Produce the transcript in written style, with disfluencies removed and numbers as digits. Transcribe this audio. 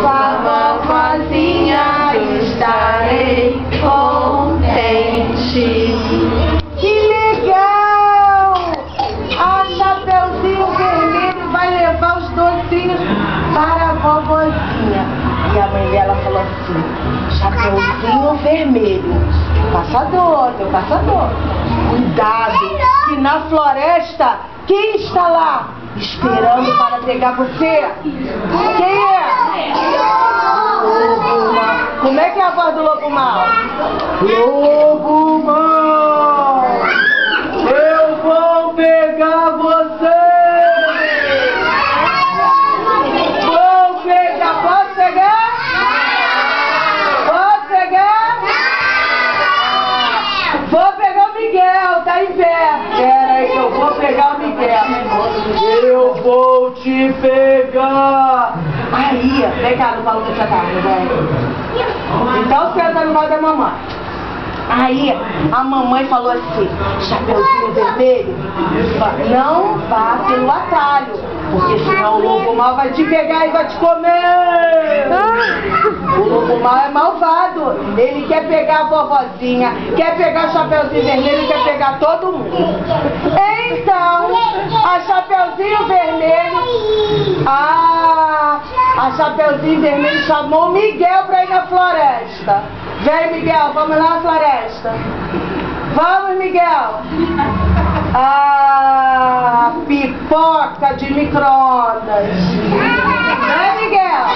com a vovozinha estarei contente. Que legal! A Chapeuzinho Vermelho vai levar os docinhos para a vovozinha. E a mãe dela falou assim: Chapeuzinho Vermelho, teu caçador, cuidado, que na floresta, quem está lá esperando para pegar você? Quem é? Lobo Mau. Como é que é a voz do Lobo Mau? Lobo Mau, eu vou pegar você! Vou pegar, posso pegar? Posso pegar? Vou pegar o Miguel, tá em pé. Pera aí que eu vou pegar o Miguel. Eu vou te pegar. Aí, vem cá no colo do Chatarra, velho. Então senta no lado da mamãe. Aí a mamãe falou assim: Chapeuzinho Vermelho, não vá pelo atalho, porque senão o Lobo Mau vai te pegar e vai te comer. O Lobo Mau é malvado, ele quer pegar a vovozinha, quer pegar o Chapeuzinho Vermelho, quer pegar todo mundo. Então a Chapeuzinho Vermelho, a Chapeuzinho Vermelho chamou o Miguel pra ir na floresta. Vem, Miguel, vamos lá na floresta. Vamos, Miguel. Pipoca de micro-ondas. Vem, Miguel.